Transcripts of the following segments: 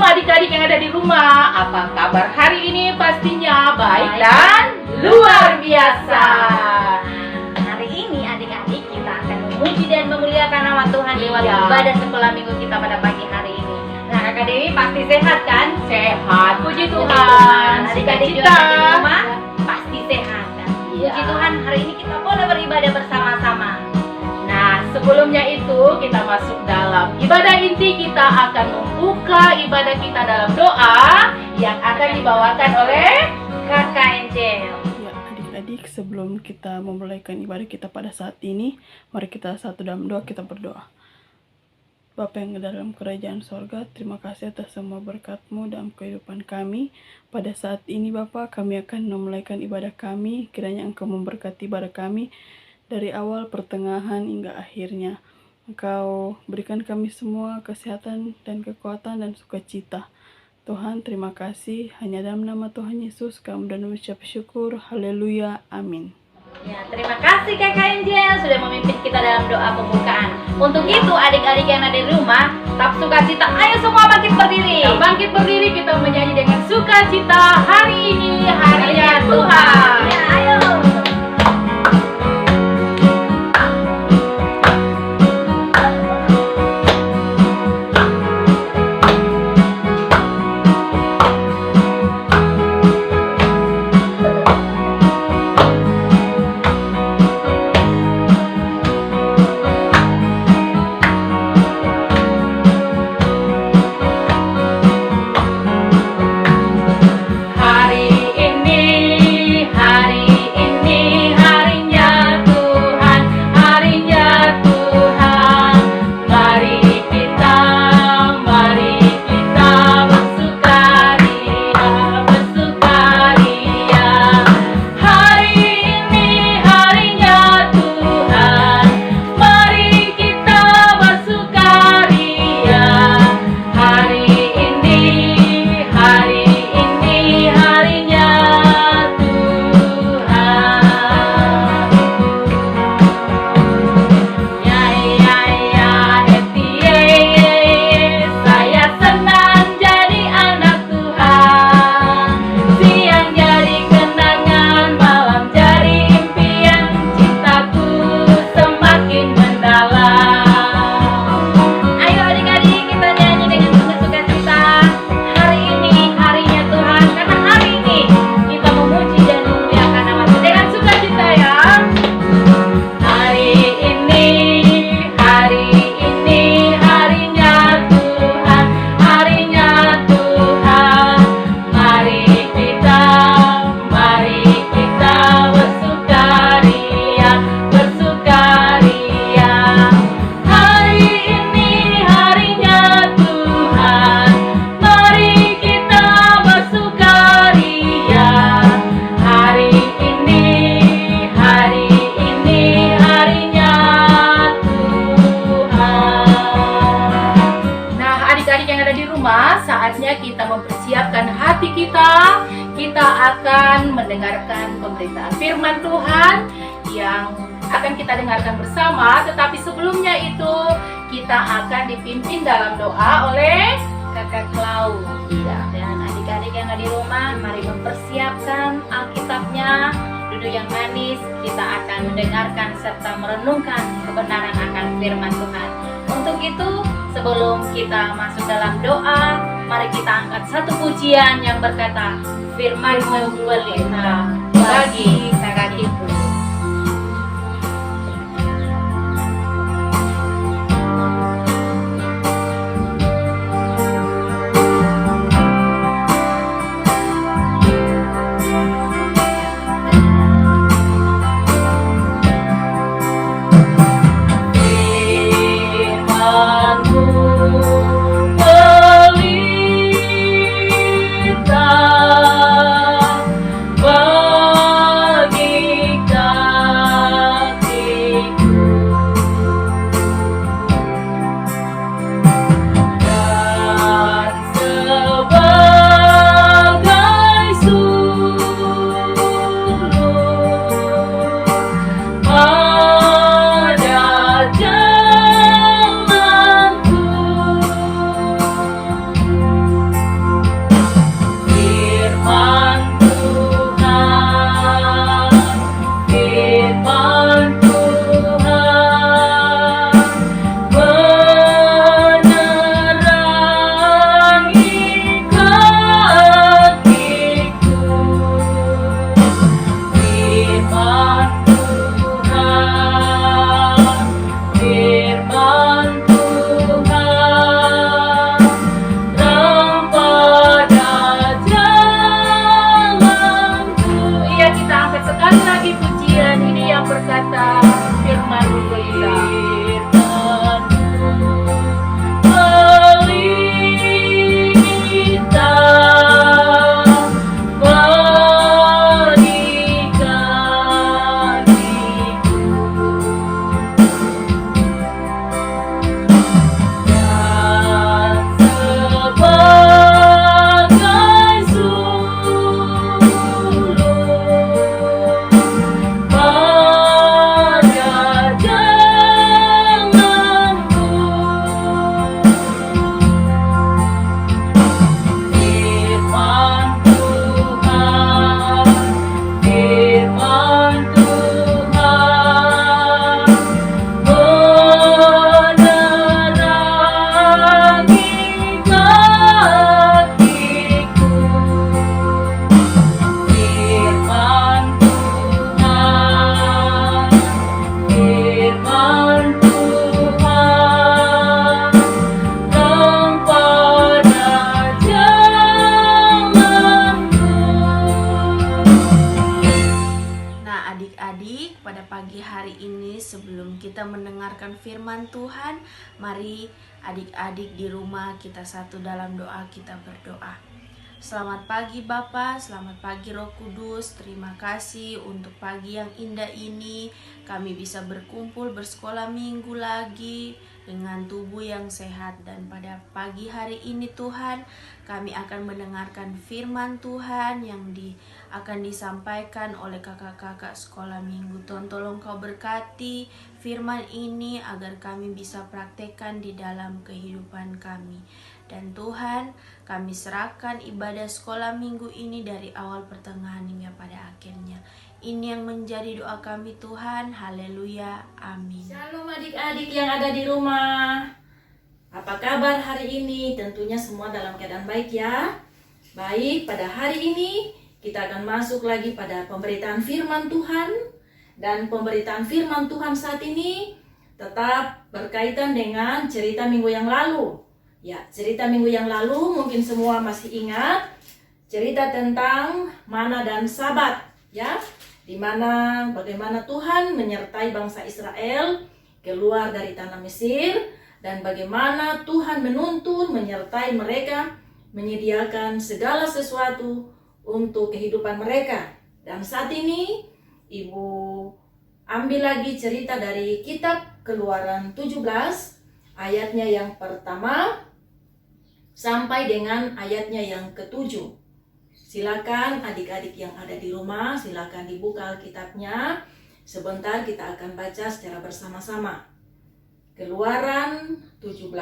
adik-adik yang ada di rumah, apa kabar hari ini? Pastinya baik dan luar biasa. Hari ini adik-adik kita akan memuji dan memuliakan nama Tuhan lewat ibadah sekolah minggu kita pada pagi hari ini. Nah, Kakak Dewi pasti sehat kan? Sehat, puji Tuhan. Adik-adik juga ada di rumah pasti sehat kan? Puji Tuhan, hari ini kita boleh beribadah bersama-sama. Nah, sebelumnya itu kita masuk dalam ibadah inti. Kita akan membuka ibadah kita dalam doa yang akan dibawakan oleh Kakak Angel. Ya, adik-adik, sebelum kita memulaikan ibadah kita pada saat ini, mari kita satu dalam doa, kita berdoa. Bapa yang ada dalam kerajaan sorga, terima kasih atas semua berkat-Mu dalam kehidupan kami. Pada saat ini Bapa, kami akan memulaikan ibadah kami, kiranya Engkau memberkati ibadah kami dari awal, pertengahan, hingga akhirnya. Engkau berikan kami semua kesehatan dan kekuatan dan sukacita. Tuhan, terima kasih. Hanya dalam nama Tuhan Yesus kami dan mengucap syukur. Haleluya. Amin. Ya, terima kasih Kakak Angel sudah memimpin kita dalam doa pembukaan. Untuk itu adik-adik yang ada di rumah, tetap sukacita. Ayo semua bangkit berdiri. Kita bangkit berdiri, kita menyanyi dengan sukacita. Hari ini harinya Tuhan. Ya, ayo. Saatnya kita mempersiapkan hati kita. Kita akan mendengarkan pemberitaan firman Tuhan yang akan kita dengarkan bersama. Tetapi sebelumnya itu kita akan dipimpin dalam doa oleh Kakak Klau. Dan adik-adik yang ada di rumah, mari mempersiapkan Alkitabnya. Duduk yang manis, kita akan mendengarkan serta merenungkan kebenaran akan firman Tuhan. Untuk itu, sebelum kita masuk dalam doa, mari kita angkat satu pujian yang berkata, Firman-Mu berlimpah bagi kakiku. Bagi mendengarkan firman Tuhan. Mari adik-adik di rumah kita satu dalam doa, kita berdoa. Selamat pagi Bapa, selamat pagi Roh Kudus. Terima kasih untuk pagi yang indah ini. Kami bisa berkumpul bersekolah minggu lagi dengan tubuh yang sehat. Dan pada pagi hari ini Tuhan, kami akan mendengarkan firman Tuhan yang akan disampaikan oleh kakak-kakak sekolah minggu. Tuhan tolong Kau berkati firman ini agar kami bisa praktekkan di dalam kehidupan kami. Dan Tuhan, kami serahkan ibadah sekolah minggu ini dari awal pertengahan hingga pada akhirnya. Ini yang menjadi doa kami Tuhan. Haleluya. Amin. Shalom adik-adik yang ada di rumah. Apa kabar hari ini? Tentunya semua dalam keadaan baik ya. Baik, pada hari ini kita akan masuk lagi pada pemberitaan firman Tuhan. Dan pemberitaan firman Tuhan saat ini tetap berkaitan dengan cerita minggu yang lalu. Ya, cerita minggu yang lalu mungkin semua masih ingat cerita tentang mana dan Sabat, ya, di mana bagaimana Tuhan menyertai bangsa Israel keluar dari tanah Mesir dan bagaimana Tuhan menuntun menyertai mereka, menyediakan segala sesuatu untuk kehidupan mereka. Dan saat ini Ibu ambil lagi cerita dari kitab Keluaran 17 ayatnya yang pertama sampai dengan ayatnya yang ke-7. Silakan adik-adik yang ada di rumah, silakan dibuka Alkitabnya. Sebentar kita akan baca secara bersama-sama. Keluaran 17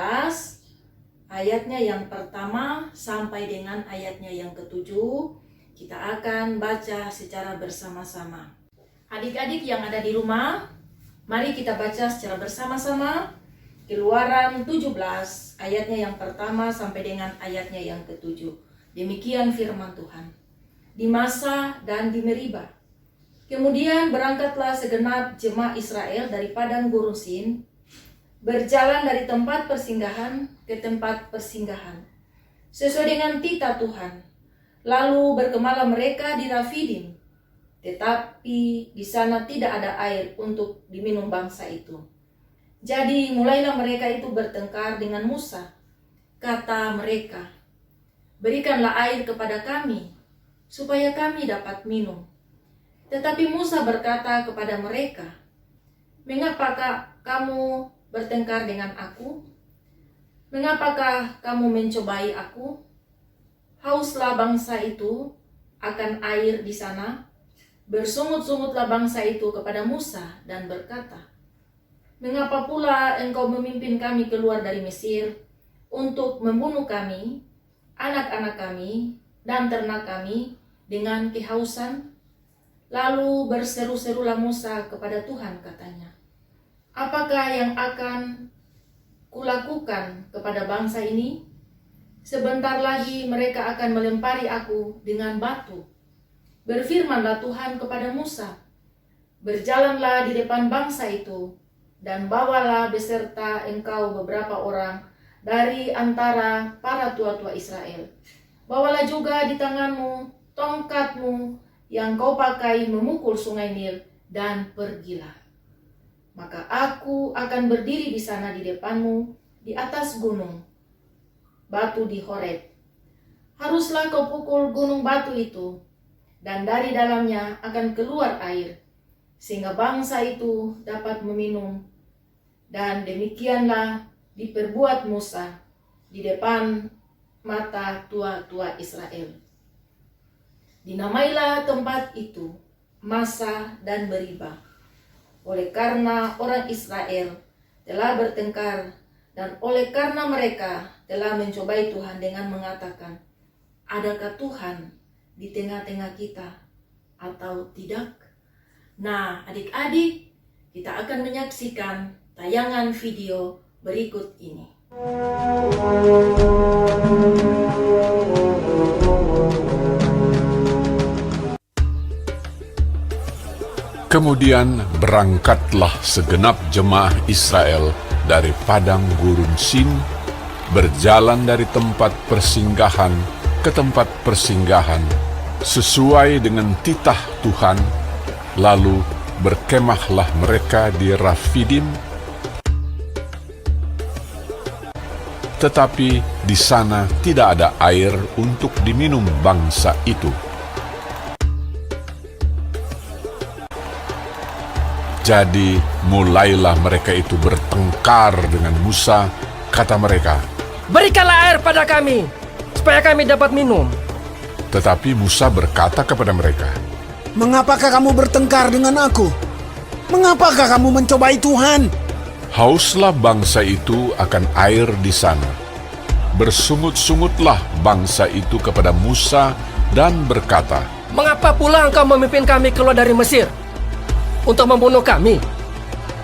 ayatnya yang pertama sampai dengan ayatnya yang ke-7. Kita akan baca secara bersama-sama. Adik-adik yang ada di rumah, mari kita baca secara bersama-sama. Keluaran 17 ayatnya yang pertama sampai dengan ayatnya yang ke-7. Demikian firman Tuhan. Di Masa dan di Meriba. Kemudian berangkatlah segenap jemaah Israel dari padang gurun Sin, berjalan dari tempat persinggahan ke tempat persinggahan, sesuai dengan titah Tuhan. Lalu berkemahlah mereka di Rafidim, tetapi di sana tidak ada air untuk diminum bangsa itu. Jadi mulailah mereka itu bertengkar dengan Musa. Kata mereka, berikanlah air kepada kami, supaya kami dapat minum. Tetapi Musa berkata kepada mereka, mengapakah kamu bertengkar dengan aku? Mengapakah kamu mencobai aku? Hauslah bangsa itu akan air di sana. Bersungut-sungutlah bangsa itu kepada Musa dan berkata, mengapa pula engkau memimpin kami keluar dari Mesir untuk membunuh kami, anak-anak kami, dan ternak kami dengan kehausan? Lalu berseru-serulah Musa kepada Tuhan katanya, apakah yang akan kulakukan kepada bangsa ini? Sebentar lagi mereka akan melempari aku dengan batu. Berfirmanlah Tuhan kepada Musa, berjalanlah di depan bangsa itu, dan bawalah beserta engkau beberapa orang dari antara para tua-tua Israel. Bawalah juga di tanganmu tongkatmu yang kau pakai memukul sungai Nil, dan pergilah. Maka aku akan berdiri di sana di depanmu, di atas gunung batu di Horeb. Haruslah kau pukul gunung batu itu, dan dari dalamnya akan keluar air, sehingga bangsa itu dapat meminum. Dan demikianlah diperbuat Musa di depan mata tua-tua Israel. Dinamailah tempat itu Masa dan Meriba, oleh karena orang Israel telah bertengkar dan oleh karena mereka telah mencobai Tuhan dengan mengatakan, adakah Tuhan di tengah-tengah kita atau tidak? Nah, adik-adik, kita akan menyaksikan tayangan video berikut ini. Kemudian berangkatlah segenap jemaah Israel dari padang gurun Sin, berjalan dari tempat persinggahan ke tempat persinggahan, sesuai dengan titah Tuhan. Lalu berkemahlah mereka di Rafidim, tetapi di sana tidak ada air untuk diminum bangsa itu. Jadi mulailah mereka itu bertengkar dengan Musa, kata mereka, "Berikanlah air pada kami, supaya kami dapat minum." Tetapi Musa berkata kepada mereka, "Mengapakah kamu bertengkar dengan aku? Mengapakah kamu mencobai Tuhan?" hauslah bangsa itu akan air di sana. Bersungut-sungutlah bangsa itu kepada Musa dan berkata, "Mengapa pula engkau memimpin kami keluar dari Mesir untuk membunuh kami,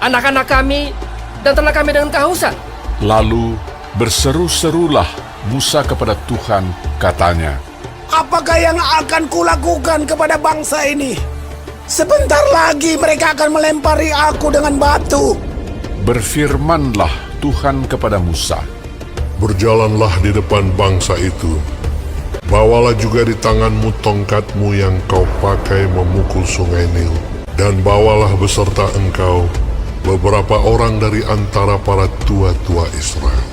anak-anak kami, dan ternak kami dengan kehausan?" Lalu berseru-serulah Musa kepada Tuhan, katanya, "Apakah yang akan kulakukan kepada bangsa ini? Sebentar lagi mereka akan melempari aku dengan batu." Berfirmanlah Tuhan kepada Musa, Berjalanlah di depan bangsa itu. Bawalah juga di tanganmu tongkatmu yang kau pakai memukul sungai Nil. Dan bawalah beserta engkau beberapa orang dari antara para tua-tua Israel.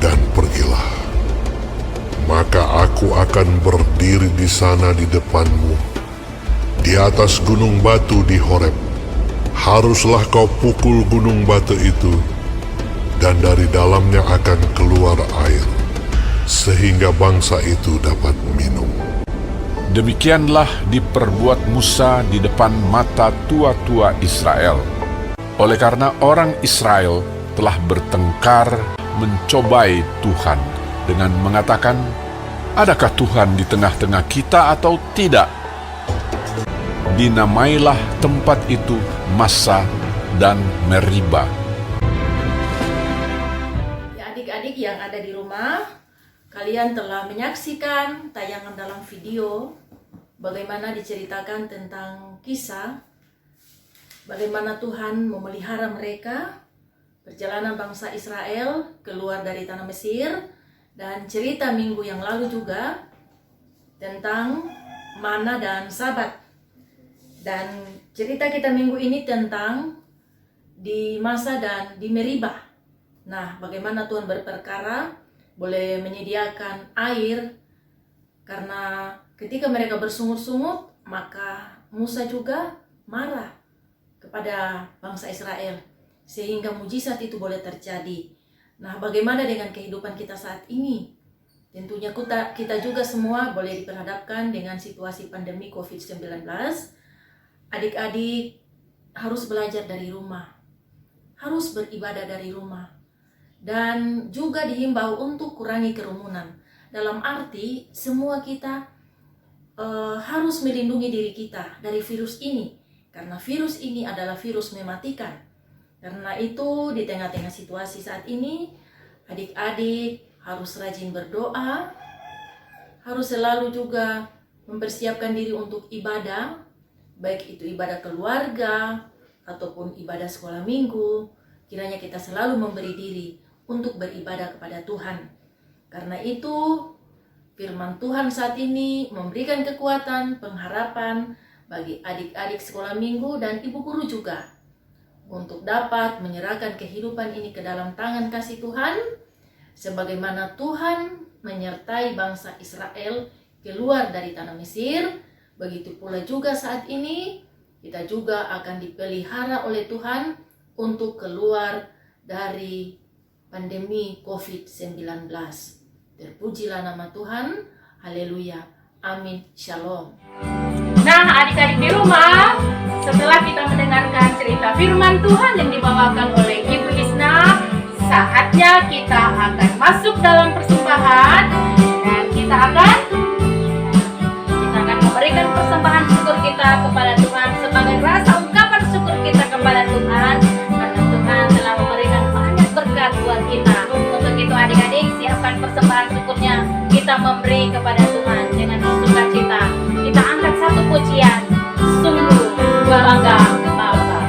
Dan pergilah. Maka aku akan berdiri di sana di depanmu, di atas gunung batu di Horeb. Haruslah kau pukul gunung batu itu, dan dari dalamnya akan keluar air, sehingga bangsa itu dapat minum. demikianlah diperbuat Musa di depan mata tua-tua Israel. Oleh karena orang Israel telah bertengkar mencobai Tuhan dengan mengatakan, adakah Tuhan di tengah-tengah kita atau tidak? Dinamailah tempat itu Massa dan Meriba. Ya, adik-adik yang ada di rumah, kalian telah menyaksikan tayangan dalam video bagaimana diceritakan tentang kisah bagaimana Tuhan memelihara mereka, perjalanan bangsa Israel keluar dari tanah Mesir, dan cerita minggu yang lalu juga tentang mana dan Sabat. Dan cerita kita minggu ini tentang di Massa dan di Meriba. Nah, bagaimana Tuhan berperkara boleh menyediakan air, karena ketika mereka bersungut-sungut, maka Musa juga marah kepada bangsa Israel, sehingga mujizat itu boleh terjadi. Nah, bagaimana dengan kehidupan kita saat ini? Tentunya kita juga semua boleh diperhadapkan dengan situasi pandemi COVID-19. Adik-adik harus belajar dari rumah, harus beribadah dari rumah, dan juga dihimbau untuk kurangi kerumunan. Dalam arti semua kita harus melindungi diri kita dari virus ini, karena virus ini adalah virus mematikan. Karena itu di tengah-tengah situasi saat ini, adik-adik harus rajin berdoa, harus selalu juga mempersiapkan diri untuk ibadah, baik itu ibadah keluarga ataupun ibadah sekolah minggu. Kiranya kita selalu memberi diri untuk beribadah kepada Tuhan. Karena itu firman Tuhan saat ini memberikan kekuatan, pengharapan bagi adik-adik sekolah minggu dan ibu guru juga, untuk dapat menyerahkan kehidupan ini ke dalam tangan kasih Tuhan, sebagaimana Tuhan menyertai bangsa Israel keluar dari tanah Mesir. Begitu pula juga saat ini kita juga akan dipelihara oleh Tuhan untuk keluar dari pandemi COVID-19. Terpujilah nama Tuhan. Haleluya. Amin. Shalom. Nah, adik-adik di rumah, setelah kita mendengarkan cerita firman Tuhan yang dibawakan oleh Ibu Isna, saatnya kita akan masuk dalam persembahan, dan kita akan memberikan persembahan syukur kita kepada Tuhan sebagai rasa ungkapan syukur kita kepada Tuhan, karena Tuhan telah memberikan banyak berkat buat kita. Untuk itu adik-adik, siapkan persembahan syukurnya, kita memberi kepada Tuhan dengan sukacita. Kita angkat satu pujian, sungguh bangga Bapa.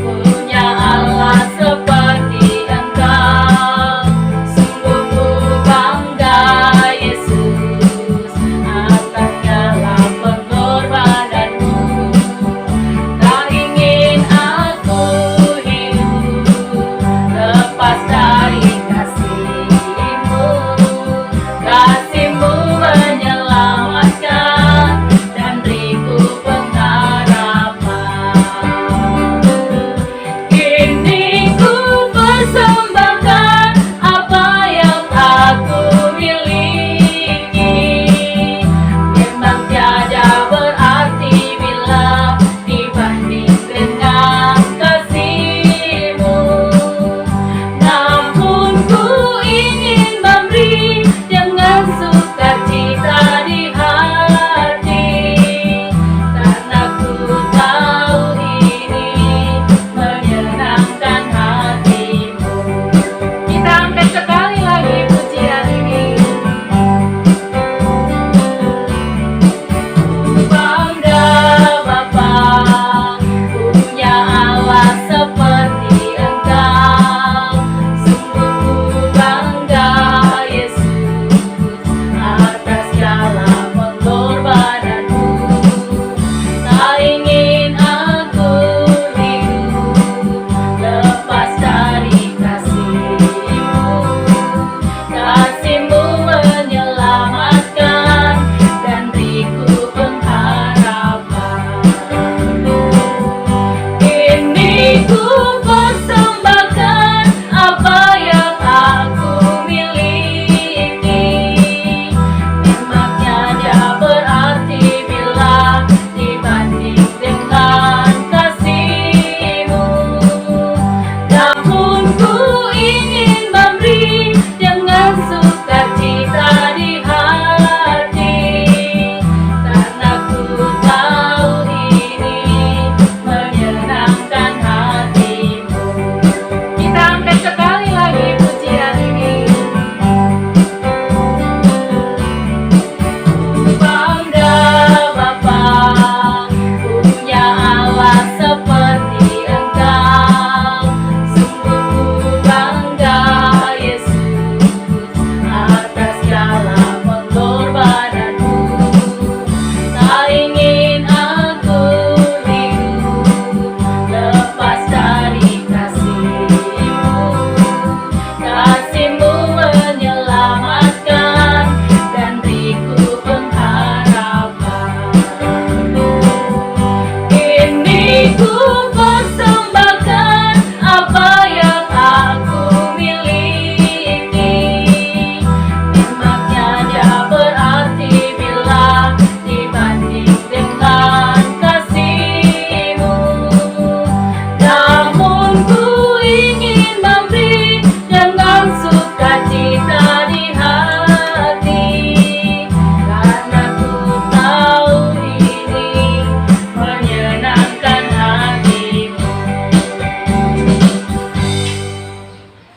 Punya Allah seperti Engkau, sungguh memberi dengan sukacita di hati, karena ku tahu ini menyenangkan hatimu. Kita angkat sekali lagi pujian ini. Bangga Bapa punya Allah seperti Engkau. Sungguh ku bangga Yesus atas segala pengorbananmu. Tak ingin aku hidup lepas dari kasih-Mu. Kasih-Mu menyelamatkan dan beriku pengharapan. Kini ku persembahkan apa yang aku miliki. Memangnya dia berarti bila dibanding dengan kasih-Mu. Namun ku ingin memberi dengan sukacita di hati, karena ku tahu ini menyenangkan hatimu.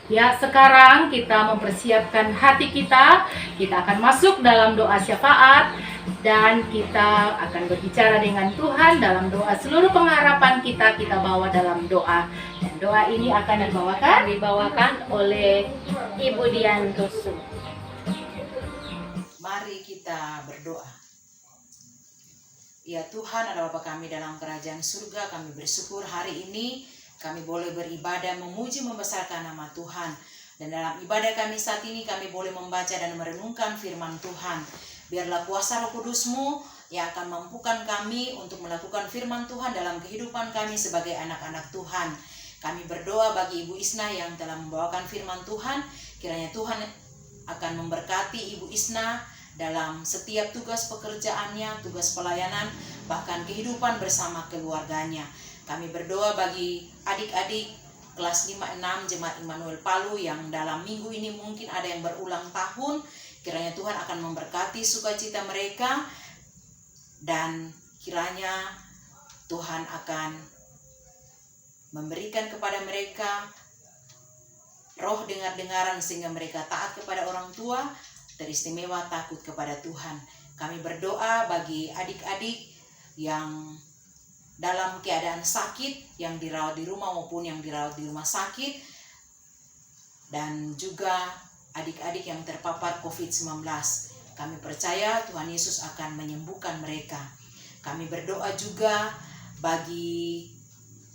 Ya, sekarang kita mempersiapkan hati kita. Kita akan masuk dalam doa syafaat dan kita akan berbicara dengan Tuhan dalam doa. Seluruh pengharapan kita bawa dalam doa. Dan doa ini akan dibawakan oleh Ibu Dian Rusu. Mari kita berdoa. Ya Tuhan, ada Bapa kami dalam kerajaan surga, kami bersyukur hari ini kami boleh beribadah, memuji, membesarkan nama Tuhan. Dan dalam ibadah kami saat ini kami boleh membaca dan merenungkan firman Tuhan. Biarlah kuasa Roh Kudus-Mu yang akan mampukan kami untuk melakukan firman Tuhan dalam kehidupan kami sebagai anak-anak Tuhan. Kami berdoa bagi Ibu Isna yang telah membawakan firman Tuhan. Kiranya Tuhan akan memberkati Ibu Isna dalam setiap tugas pekerjaannya, tugas pelayanan, bahkan kehidupan bersama keluarganya. Kami berdoa bagi adik-adik kelas 5-6 Jemaat Immanuel Palu yang dalam minggu ini mungkin ada yang berulang tahun. Kiranya Tuhan akan memberkati sukacita mereka dan kiranya Tuhan akan memberikan kepada mereka roh dengar-dengaran sehingga mereka taat kepada orang tua, teristimewa takut kepada Tuhan. Kami berdoa bagi adik-adik yang dalam keadaan sakit, yang dirawat di rumah maupun yang dirawat di rumah sakit, dan juga adik-adik yang terpapar COVID-19. Kami percaya Tuhan Yesus akan menyembuhkan mereka. Kami berdoa juga bagi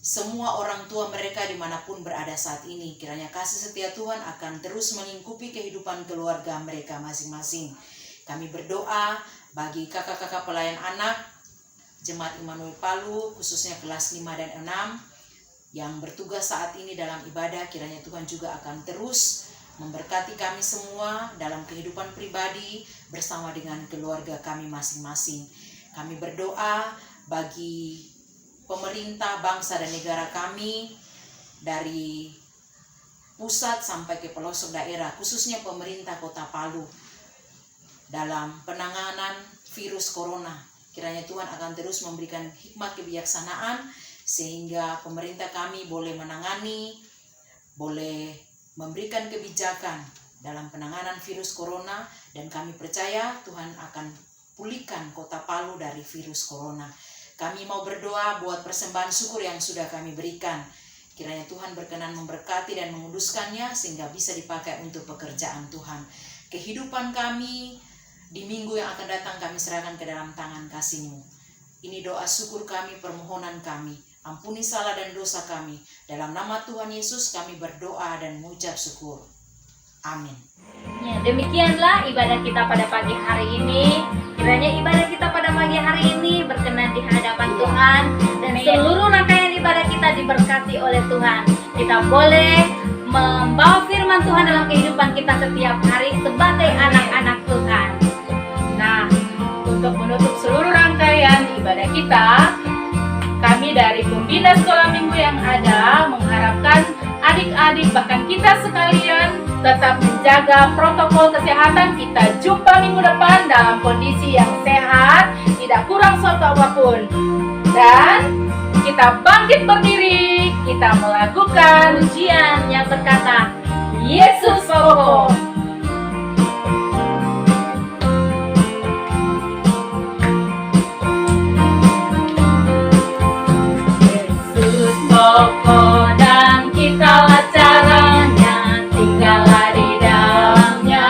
semua orang tua mereka dimanapun berada saat ini. Kiranya kasih setia Tuhan akan terus melingkupi kehidupan keluarga mereka masing-masing. Kami berdoa bagi kakak-kakak pelayan anak Jemaat Immanuel Palu, khususnya kelas 5 dan 6 yang bertugas saat ini dalam ibadah. Kiranya Tuhan juga akan terus memberkati kami semua dalam kehidupan pribadi bersama dengan keluarga kami masing-masing. Kami berdoa bagi pemerintah, bangsa dan negara kami dari pusat sampai ke pelosok daerah, khususnya pemerintah Kota Palu dalam penanganan virus corona. Kiranya Tuhan akan terus memberikan hikmat kebijaksanaan sehingga pemerintah kami boleh menangani, boleh memberikan kebijakan dalam penanganan virus corona, dan kami percaya Tuhan akan pulihkan Kota Palu dari virus corona. Kami mau berdoa buat persembahan syukur yang sudah kami berikan. Kiranya Tuhan berkenan memberkati dan menguduskannya sehingga bisa dipakai untuk pekerjaan Tuhan. Kehidupan kami di minggu yang akan datang kami serahkan ke dalam tangan kasih-Mu. Ini doa syukur kami, permohonan kami. Ampuni salah dan dosa kami. Dalam nama Tuhan Yesus kami berdoa dan mengucap syukur. Amin. Ya, demikianlah ibadah kita pada pagi hari ini. Kiranya ibadah kita pada pagi hari ini berkenan di hadapan Tuhan. Dan seluruh rangkaian ibadah kita diberkati oleh Tuhan. Kita boleh membawa firman Tuhan dalam kehidupan kita setiap hari sebagai anak-anak Tuhan. Nah, untuk menutup seluruh rangkaian ibadah kita, kami dari Pembina Sekolah Minggu yang ada mengharapkan adik-adik adik-adik, bahkan kita sekalian tetap menjaga protokol kesehatan. Kita jumpa minggu depan dalam kondisi yang sehat, tidak kurang suatu apapun. Dan kita bangkit berdiri, kita melakukan Ujian yang berkata, Yesus Pokok. Yesus pokok dan kitalah caranya, tinggallah di dalamnya.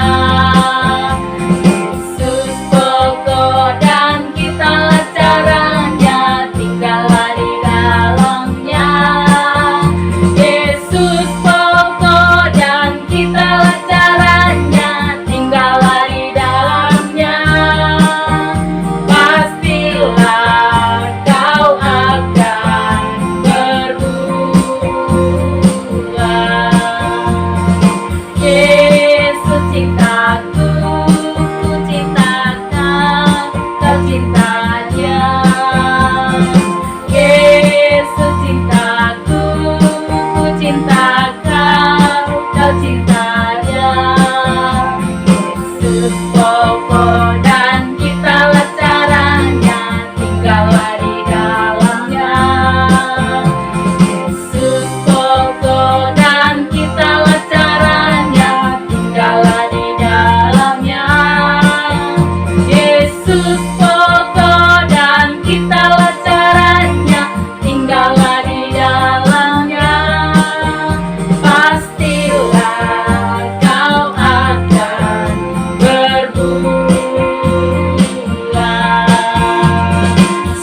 Yesus pokok dan kitalah caranya, tinggallah di dalamnya. Yesus pokok dan kitalah caranya, tinggallah di dalamnya. Pastilah kau akan berubah. Yesus cintaku, ku cintakan, kau cinta Dia. Yesus cintaku, ku cintakan, kau cinta Dia. Yesus pokok dan kitalah caranya, tinggallah di dalamnya. Yesus pokok dan kitalah caranya, tinggallah di dalamnya. Yesus pokok dan kitalah caranya, tinggallah di dalamnya. Pastilah kau akan berubah.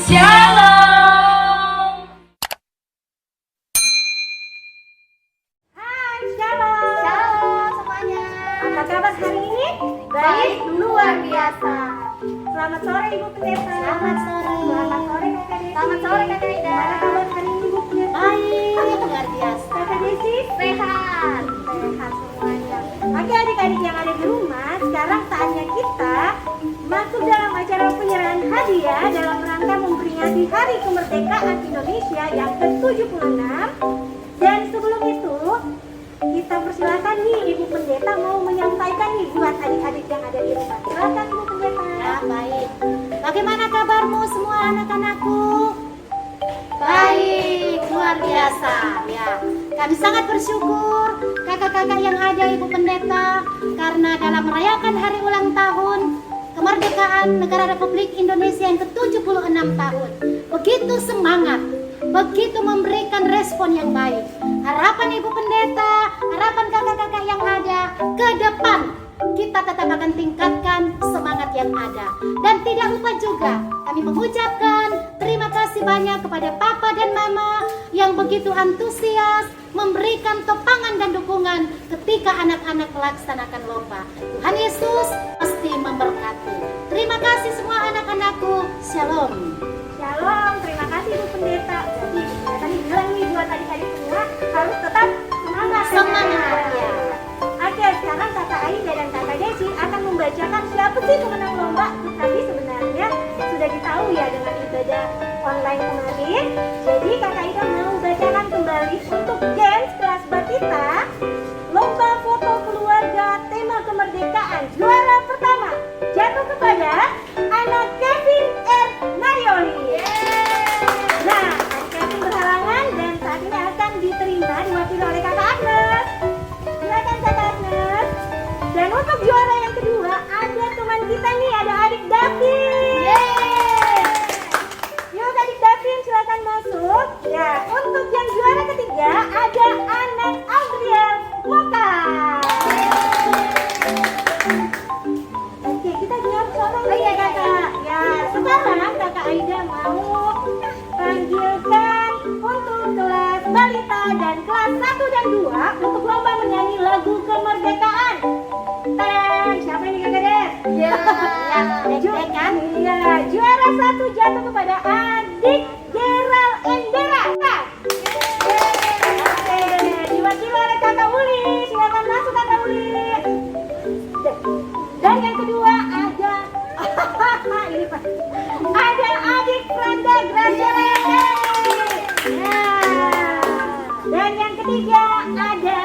Shalom. Shalom semuanya. Apa kabar hari ini? Baik, luar biasa. Selamat sore Ibu Pendeta. Selamat sore. Selamat sore Kakak Desi. Selamat sore Kakak Ida. Apa kabar hari ini Ibu Pendeta? Baik, luar biasa. Kakak Desi sehat. Sehat semuanya. Oke adik-adik yang ada di rumah, sekarang saatnya kita masuk dalam acara penyerahan hadiah dalam rangka memperingati Hari Kemerdekaan Indonesia yang ke-76. Dan sebelum itu, kita persilakan nih Ibu Pendeta mau menyampaikan nih buat adik-adik yang ada di rumah. Silakan Ibu Pendeta. Ya, baik. Bagaimana kabarmu semua anak-anakku? Baik, luar biasa. Ya, kami sangat bersyukur kakak-kakak yang ada Ibu Pendeta karena dalam merayakan hari ulang tahun kemerdekaan negara Republik Indonesia yang ke-76 tahun. Begitu semangat, begitu memberikan respon yang baik. Harapan Ibu Pendeta, harapan kakak-kakak yang ada ke depan, kita tetap akan tingkatkan semangat yang ada. Dan tidak lupa juga kami mengucapkan terima kasih banyak kepada Papa dan Mama yang begitu antusias memberikan topangan dan dukungan ketika anak-anak melaksanakan lomba. Tuhan Yesus pasti memberkati. Terima kasih semua anak-anakku. Shalom. Shalom, terima kasih Ibu Pendeta. Jadi tadi bilang nih buat adik-adik semua harus tetap semangat. Semangat ya. Oke, sekarang Kakak Aida dan Kakak Desi akan membacakan siapa sih pemenang lomba. Tapi sebenarnya sudah ditahu ya dengan ibadah online kemarin. Jadi Kakak Aida mau bacakan kembali untuk Gens kelas Batita, lomba foto keluarga tema kemerdekaan. Juara pertama jatuh kepada anak Kevin R. Narioli. Nah, anak Kevin berhalangan dan saat ini akan diterima diwakili oleh Kakak Agnes. Silakan Kakak Agnes. Dan untuk juara yang kedua ada teman kita nih, ada adik Davin. Yuk adik Davin silakan masuk. Ya, untuk yang juara ketiga ada anak Adriel Moka. Oke, kita jawab seorang ya Kakak. Ya, sekarang Kakak Aida mau panggilkan untuk kelas balita dan kelas 1 dan 2 untuk lomba menyanyi lagu kemerdekaan. Siapa ini Kakak Des? Ya, dek kan? Iya, juara 1 jatuh kepada adik Gerald Endera. Oke, diwakili oleh Kakak Uli. Silakan masuk Kakak Uli. Dan yang kedua ada ini Pak. Ada adik Franda Graciela. Ya. Dan yang ketiga ada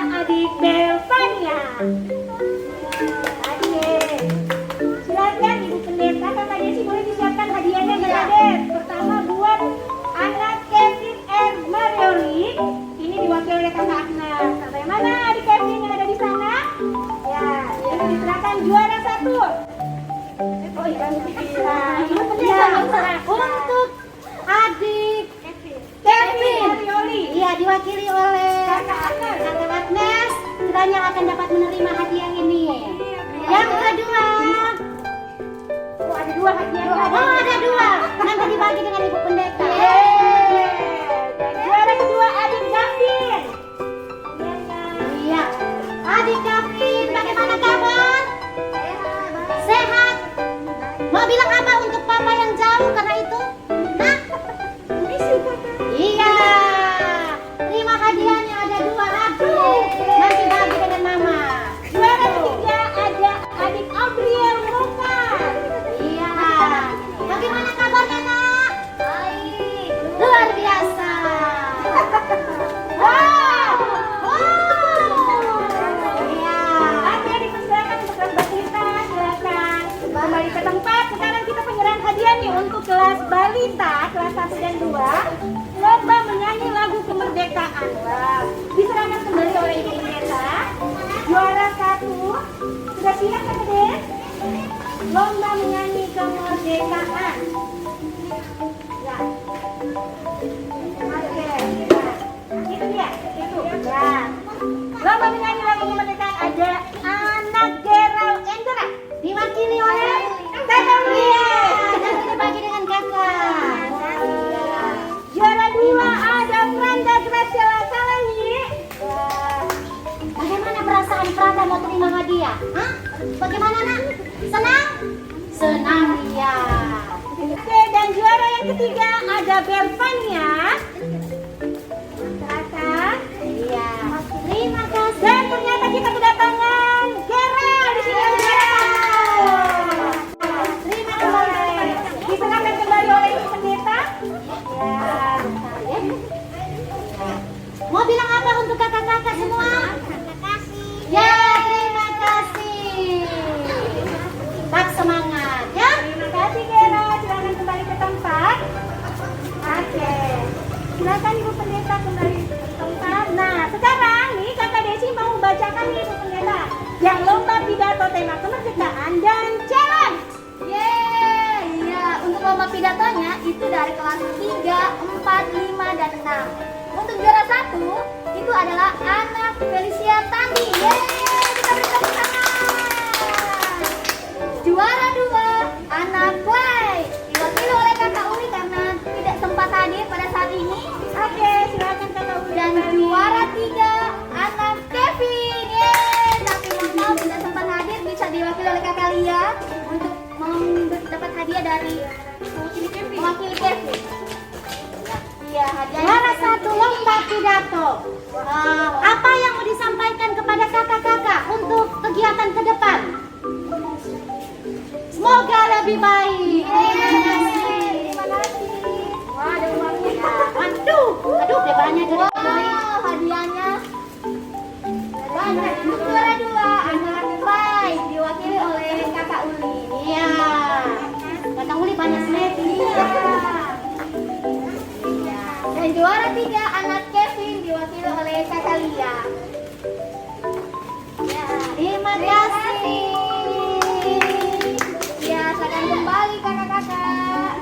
terima hadiah ini. Yang kedua. Oh, ada 2 hadiah. Oh, ada 2. Nanti dibagi dengan Ibu Pendeta. Dan juara kedua adik Gavin. Iya. Adik Gavin, bagaimana kabar? Sehat. Mau bilang apa untuk papa yang jauh karena itu? Hah? Iya. Terima hadiahnya ada 2 lagi. Nanti bagi dengan mama. Juara ketiga ada adik Abriel Moka. Iya. Bagaimana kabarnya, Nak? Baik. Luar biasa. Wow. Iya. Ada dipersilakan untuk kelas balita, silakan kembali ke tempat. Sekarang kita penyerahan hadiah nih untuk kelas balita, kelas 1 dan 2. Lomba menyanyi lagu kemerdekaan. Wow. Diserahkan kembali oleh Ibu Pendeta. Juara 1 sudah siap Kak Des? Lomba menyanyi kemerdekaan. Ya. Oke. Nah, itu dia. Itu. Ya. Lomba menyanyi lagu kemerdekaan ada anak Gerald Endera Diwakili oleh Kakak Lia. Nanti dibagi dengan kakak. Juara 2 ada Franda Graciela Salani. Bagaimana perasaan Prada mau terima hadiah? Hah? Bagaimana, Nak? Senang? Senang, ya. Oke, dan juara yang ketiga ada Belvania. Silakan. Iya. Terima kasih. Dan ternyata kita kedatangan Gerald di sini yang juara 1. Terima kasih. Diserahkan kembali oleh Ibu Pendeta. Ya. Mau bilang apa untuk kakak-kakak semua? Terima kasih. Ya, terima kasih. Tetap semangat, ya. Terima kasih Gerald. Silakan kembali ke tempat. Oke. Silakan Ibu Pendeta kembali ke tempat. Nah, sekarang nih Kakak Desi mau bacakan nih Ibu Pendeta yang lomba pidato tema kemerdekaan dan challenge. Yeay, iya. Untuk lomba pidatonya itu dari kelas 3, 4, 5, dan 6. Untuk juara 1 itu adalah anak Felicia Tani. Yeay, kita beri tepuk tangan. Juara 2 anak Clay, diwakili oleh kakak Uli karena tidak sempat hadir pada saat ini. Oke, silakan Kakak Uli. Dan juara 3 anak Kevin. Yeay, tapi mohon maaf tidak sempat hadir, bisa diwakili oleh kakak Lia untuk dapat hadiah dari mewakili Kevin. Iya, hadiah. Juara 1 lomba pidato. Apa yang mau disampaikan kepada kakak-kakak untuk kegiatan ke depan? Semoga lebih baik. Terima kasih. Wah, ada uangnya. Aduh, banyak dari hadiahnya. Banyak. Untuk juara 2 anak Clay diwakili oleh kakak Uli. Iya. Kakak Uli banyak snacky. Iya. Dan juara 3 anak Kevin diwakili oleh kakak Lia. Ya, terima kasih. Ya, silakan kembali kakak-kakak.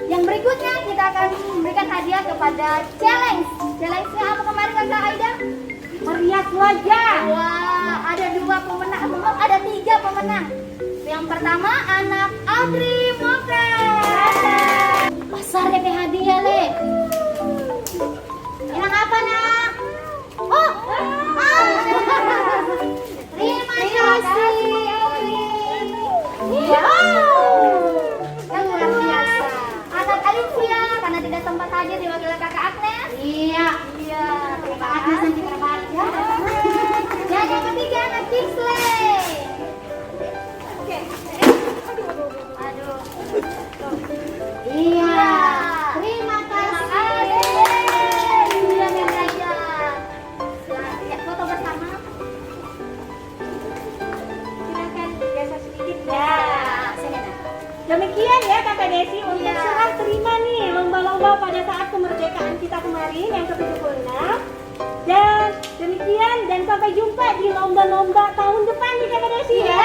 Yang berikutnya kita akan memberikan hadiah kepada challenge. Challenge-nya apa kemarin kakak Aida? Merias wajah. Wah, ada 2 pemenang, ada 3 pemenang. Yang pertama anak Audrey Moka. Besar deh hadiah le. Yang apa nak? Oh, terima kasih. Wow, yang luar biasa. Anak Alicia karena tidak sempat hadir diwakili kakak Agnes. Iya. Terima kasih Santi Terbahagia. Dan yang ketiga anak Kingsley. Aduh. Iya. Terima kasih. Iya, Meraja. Ya, foto bersama. Silakan geser sedikit ya. Sini. Demikian ya Kakak Desi untuk Iya. serah terima nih lomba-lomba pada saat kemerdekaan kita kemarin yang ke-76. Dan demikian dan sampai jumpa di lomba-lomba tahun depan nih Kakak Desi ya.